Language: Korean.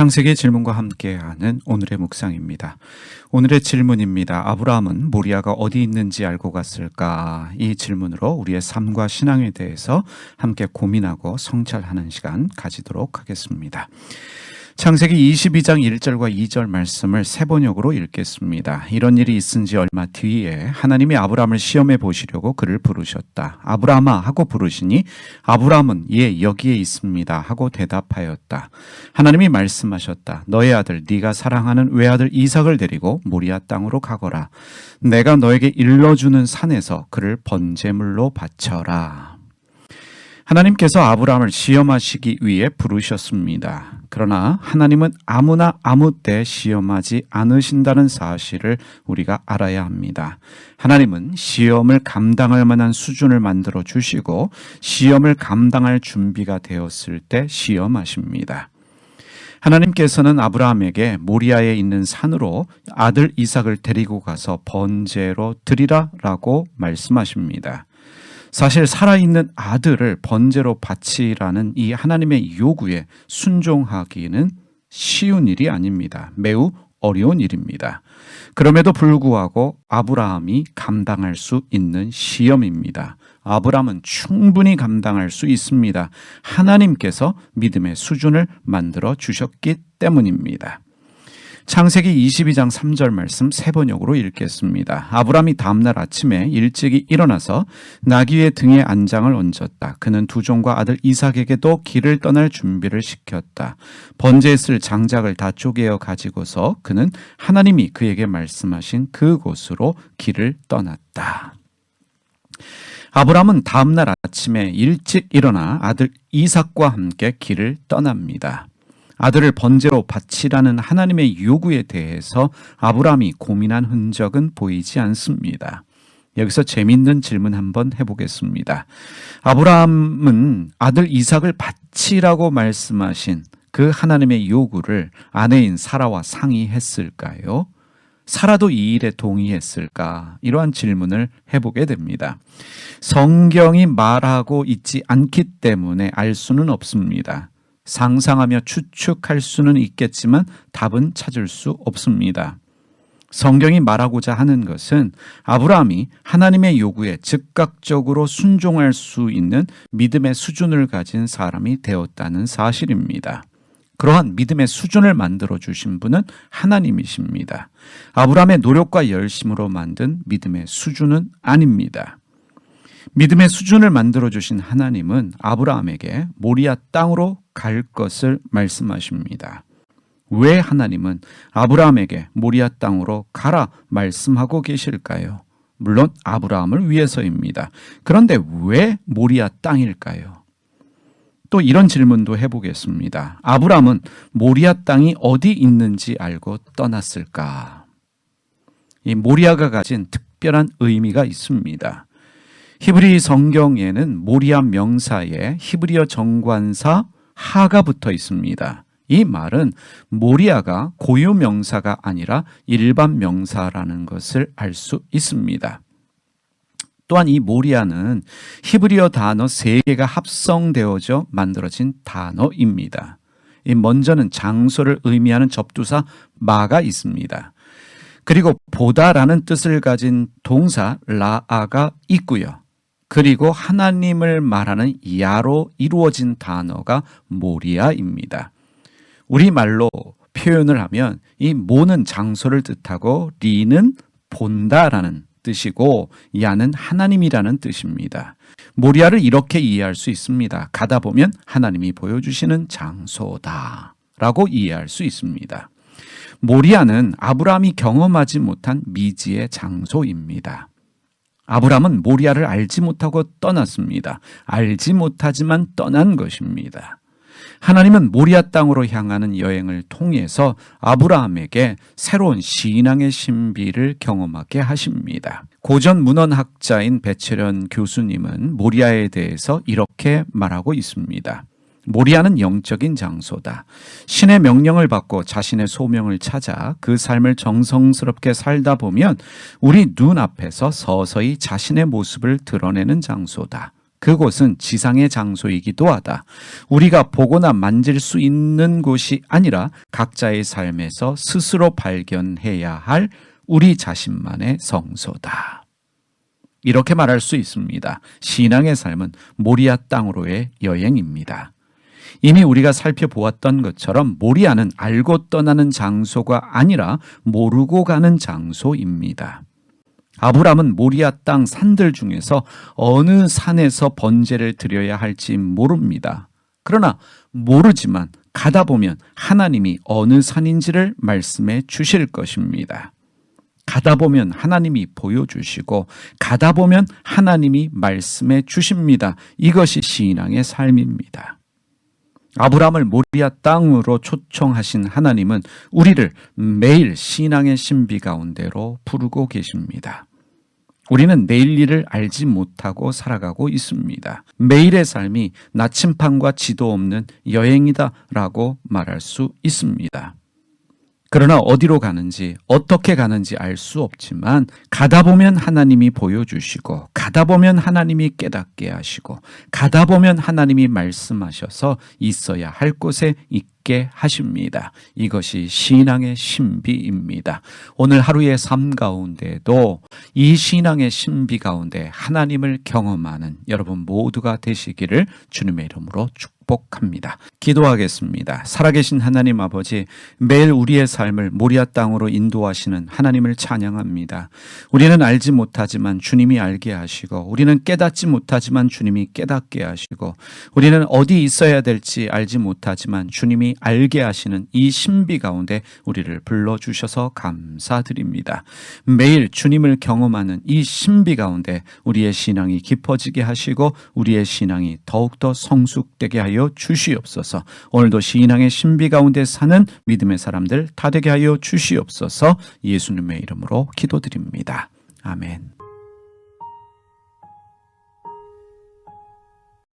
창세기 질문과 함께하는 오늘의 묵상입니다. 오늘의 질문입니다. 아브라함은 모리아가 어디 있는지 알고 갔을까? 이 질문으로 우리의 삶과 신앙에 대해서 함께 고민하고 성찰하는 시간 가지도록 하겠습니다. 창세기 22장 1절과 2절 말씀을 세 번역으로 읽겠습니다. 이런 일이 있은 지 얼마 뒤에 하나님이 아브라함을 시험해 보시려고 그를 부르셨다. 아브라함아 하고 부르시니 아브라함은 예 여기에 있습니다 하고 대답하였다. 하나님이 말씀하셨다. 너의 아들 네가 사랑하는 외아들 이삭을 데리고 모리아 땅으로 가거라. 내가 너에게 일러주는 산에서 그를 번제물로 바쳐라. 하나님께서 아브라함을 시험하시기 위해 부르셨습니다. 그러나 하나님은 아무나 아무 때 시험하지 않으신다는 사실을 우리가 알아야 합니다. 하나님은 시험을 감당할 만한 수준을 만들어 주시고 시험을 감당할 준비가 되었을 때 시험하십니다. 하나님께서는 아브라함에게 모리아에 있는 산으로 아들 이삭을 데리고 가서 번제로 드리라라고 말씀하십니다. 사실 살아있는 아들을 번제로 바치라는 이 하나님의 요구에 순종하기는 쉬운 일이 아닙니다. 매우 어려운 일입니다. 그럼에도 불구하고 아브라함이 감당할 수 있는 시험입니다. 아브라함은 충분히 감당할 수 있습니다. 하나님께서 믿음의 수준을 만들어 주셨기 때문입니다. 창세기 22장 3절 말씀 세 번역으로 읽겠습니다. 아브라함이 다음날 아침에 일찍이 일어나서 나귀의 등에 안장을 얹었다. 그는 두 종과 아들 이삭에게도 길을 떠날 준비를 시켰다. 번제에 쓸 장작을 다 쪼개어 가지고서 그는 하나님이 그에게 말씀하신 그곳으로 길을 떠났다. 아브라함은 다음날 아침에 일찍 일어나 아들 이삭과 함께 길을 떠납니다. 아들을 번제로 바치라는 하나님의 요구에 대해서 아브라함이 고민한 흔적은 보이지 않습니다. 여기서 재미있는 질문 한번 해보겠습니다. 아브라함은 아들 이삭을 바치라고 말씀하신 그 하나님의 요구를 아내인 사라와 상의했을까요? 사라도 이 일에 동의했을까? 이러한 질문을 해보게 됩니다. 성경이 말하고 있지 않기 때문에 알 수는 없습니다. 상상하며 추측할 수는 있겠지만 답은 찾을 수 없습니다. 성경이 말하고자 하는 것은 아브라함이 하나님의 요구에 즉각적으로 순종할 수 있는 믿음의 수준을 가진 사람이 되었다는 사실입니다. 그러한 믿음의 수준을 만들어 주신 분은 하나님이십니다. 아브라함의 노력과 열심으로 만든 믿음의 수준은 아닙니다. 믿음의 수준을 만들어 주신 하나님은 아브라함에게 모리아 땅으로 갈 것을 말씀하십니다. 왜 하나님은 아브라함에게 모리아 땅으로 가라 말씀하고 계실까요? 물론 아브라함을 위해서입니다. 그런데 왜 모리아 땅일까요? 또 이런 질문도 해보겠습니다. 아브라함은 모리아 땅이 어디 있는지 알고 떠났을까? 이 모리아가 가진 특별한 의미가 있습니다. 히브리 성경에는 모리아 명사에 히브리어 정관사 하가 붙어 있습니다. 이 말은 모리아가 고유 명사가 아니라 일반 명사라는 것을 알 수 있습니다. 또한 이 모리아는 히브리어 단어 3개가 합성되어져 만들어진 단어입니다. 먼저는 장소를 의미하는 접두사 마가 있습니다. 그리고 보다라는 뜻을 가진 동사 라아가 있고요. 그리고 하나님을 말하는 야로 이루어진 단어가 모리아입니다. 우리말로 표현을 하면 이 모는 장소를 뜻하고 리는 본다라는 뜻이고 야는 하나님이라는 뜻입니다. 모리아를 이렇게 이해할 수 있습니다. 가다 보면 하나님이 보여주시는 장소다라고 이해할 수 있습니다. 모리아는 아브라함이 경험하지 못한 미지의 장소입니다. 아브라함은 모리아를 알지 못하고 떠났습니다. 알지 못하지만 떠난 것입니다. 하나님은 모리아 땅으로 향하는 여행을 통해서 아브라함에게 새로운 신앙의 신비를 경험하게 하십니다. 고전 문헌학자인 배철현 교수님은 모리아에 대해서 이렇게 말하고 있습니다. 모리아는 영적인 장소다. 신의 명령을 받고 자신의 소명을 찾아 그 삶을 정성스럽게 살다 보면 우리 눈앞에서 서서히 자신의 모습을 드러내는 장소다. 그곳은 지상의 장소이기도 하다. 우리가 보거나 만질 수 있는 곳이 아니라 각자의 삶에서 스스로 발견해야 할 우리 자신만의 성소다. 이렇게 말할 수 있습니다. 신앙의 삶은 모리아 땅으로의 여행입니다. 이미 우리가 살펴보았던 것처럼 모리아는 알고 떠나는 장소가 아니라 모르고 가는 장소입니다. 아브람은 모리아 땅 산들 중에서 어느 산에서 번제를 드려야 할지 모릅니다. 그러나 모르지만 가다 보면 하나님이 어느 산인지를 말씀해 주실 것입니다. 가다 보면 하나님이 보여주시고 가다 보면 하나님이 말씀해 주십니다. 이것이 신앙의 삶입니다. 아브람을 모리아 땅으로 초청하신 하나님은 우리를 매일 신앙의 신비 가운데로 부르고 계십니다. 우리는 내일 일을 알지 못하고 살아가고 있습니다. 매일의 삶이 나침판과 지도 없는 여행이다라고 말할 수 있습니다. 그러나 어디로 가는지 어떻게 가는지 알 수 없지만 가다 보면 하나님이 보여주시고 가다 보면 하나님이 깨닫게 하시고 가다 보면 하나님이 말씀하셔서 있어야 할 곳에 있게 하십니다. 이것이 신앙의 신비입니다. 오늘 하루의 삶 가운데도 이 신앙의 신비 가운데 하나님을 경험하는 여러분 모두가 되시기를 주님의 이름으로 축복합니다. 기도하겠습니다. 살아계신 하나님 아버지, 매일 우리의 삶을 모리아 땅으로 인도하시는 하나님을 찬양합니다. 우리는 알지 못하지만 주님이 알게 하시고 우리는 깨닫지 못하지만 주님이 깨닫게 하시고 우리는 어디 있어야 될지 알지 못하지만 주님이 알게 하시는 이 신비 가운데 우리를 불러주셔서 감사드립니다. 매일 주님을 경험하는 이 신비 가운데 우리의 신앙이 깊어지게 하시고 우리의 신앙이 더욱더 성숙되게 하여 주시옵소서. 오늘도 신앙의 신비 가운데 사는 믿음의 사람들 다 되게 하여 주시옵소서. 예수님의 이름으로 기도드립니다. 아멘.